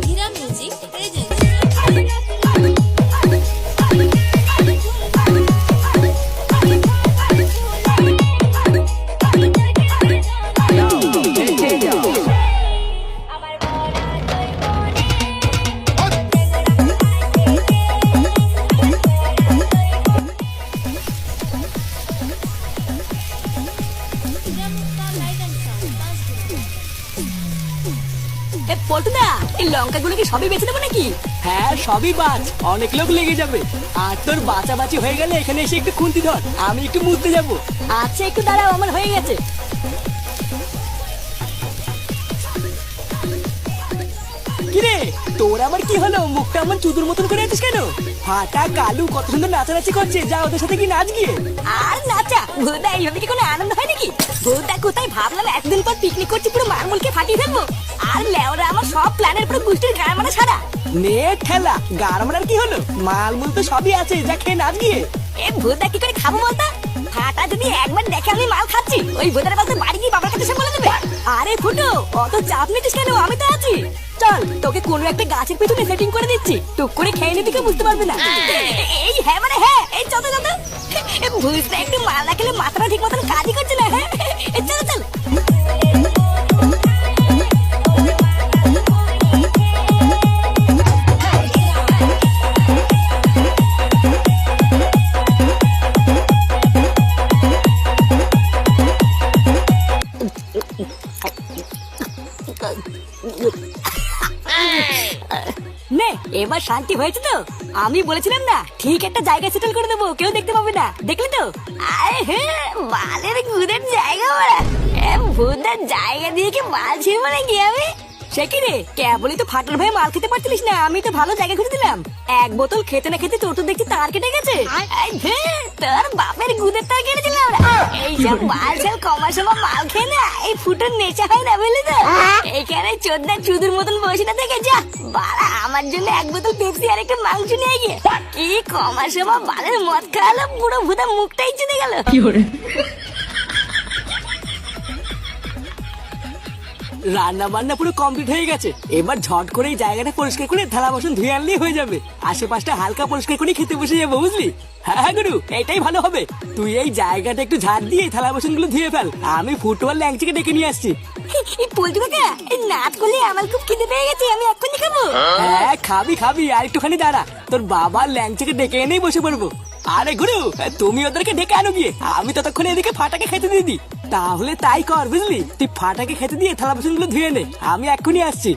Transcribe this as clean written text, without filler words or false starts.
ধীরা music present. পল্টুদা, এই লঙ্কাগুলো কি সবই বেছে দেবো নাকি? হ্যাঁ সবই বাঁচ, অনেক লোক লেগে যাবে। আর তোর বাঁচাবাচি হয়ে গেলে এখানে এসে একটু খুন্তি ধর, আমি একটু মুততে যাবো। আচ্ছা একটু দাঁড়াও, আমার হয়ে গেছে। কিরে তোর আবার কি হলো? মুখটা আমার চুদুর মতন করে আছিস কেন? ফাটা কালু কত সুন্দর নাচানাচি করছে, যা ওদের সাথে কি নাচ গিয়ে। আর নাচা ভোদা, এইভাবে কি কোনো আনন্দ হয় নাকি? ভোদা কোথায় ভাবলাম এতদিন পর পিকনিক করছি, পুরো মারমুলকে ফাটিয়ে ফেলবো। আর লেওরা আমার সব প্ল্যানের পুরো গুষ্টির গায়ে মারা সারা। নে ঠেলা, গার মারার কি হলো? মালমূল তো সবই আছে, যা খেয়ে নাচ গিয়ে। এ ভোদা কি করে খাবো বলতো? ফাটা যদি একবার দেখে আমি মাল খাচ্ছি, ওই ভোদার বাসে বাড়ি গিয়ে বাবার কাছে সে বলে দেবে। আরে ফুটো, অত চাপ নিতিস কেন? আমি তো আছি। চল তোকে কোনো একটা গাছের পেছনে সেটিং করে দিচ্ছি, টুক করে খেয়ে নিতে কেউ বুঝতে পারবে না। এই হ্যাঁ মানে হ্যাঁ, এই চল চল। বুঝতে একটু মাল না খেলে মাথাটা ঠিক মতন কাজই করছে না। হ্যাঁ চল চল। নে এবার শান্তি হয়েছে তো? আমি বলেছিলাম না, ঠিক একটা জায়গায় সেটেল করে দেবো, কেউ দেখতে পাবে না। দেখলি তো? আরে হ্যাঁ, মালের গুদের জায়গা বড়া। ভূতার জায়গা দিয়ে কি মাল ছিল মানে কি? আমি সে কি রে, কেবলই তো ফাটার ভাই মাল খেতে পারছিলিস না, আমি তো ভালো জায়গা খুঁজে দিলাম। এক বোতল খেতে না খেতে তোর তো দেখছি তার কেটে গেছে। তোর বাপের গুদের তার কেটেছিলাম। এইসব মাল ছাল কমার সময় মাল খেয়ে না, এই ফুটোর নেশা হয় না, বুঝলি তো? এইখানে চোদ্দা চুদুর মতন বসে না থেকে যা বাড়া, আমার জন্য এক বোতল পেপসি আর একটা মাংস নিয়ে গিয়ে কি কমার সময় বালের মদ খাওয়ালো, পুরো ভূতা মুখটাই চুদে গেল। রান্না বান্না পুরো কমপ্লিট হয়ে গেছে, এবার ঝট করে এই জায়গাটা পরিষ্কার করে থালা বাসন ধুয়ে আনলেই হয়ে যাবে। আশেপাশটা হালকা পরিষ্কার করে খেতে বসে যাবো, বুঝলি? হ্যাঁ হ্যাঁ গুরু, এটাই ভালো হবে। তুই এই জায়গাটা একটু ঝাড় দিয়ে থালা বাসন গুলো ধুয়ে ফেল, আমি ফুটবল ল্যাংচিকে ডেকে নিয়ে আসছি। এই পল্টু কাকা, এই নাচ করলে আমার খুব খিদে পেয়ে গেছে, আমি এক্ষুনি খাবো। হ্যাঁ খাবি খাবি, আর একটুখানি দাঁড়া, তোর বাবার ল্যাংচিকে ডেকে এনেই বসে পড়বো। আরে গুরু, তুমি ওদেরকে ডেকে আনো গিয়ে, আমি ততক্ষণে এদিকে ফাটাকে খেতে দিয়ে দিই। তাহলে তাই কর, বুঝলি? তুই ফাটাকে খেতে দিয়ে থালা বাসন গুলো ধুয়ে নে, আমি এক্ষুনি আসছি।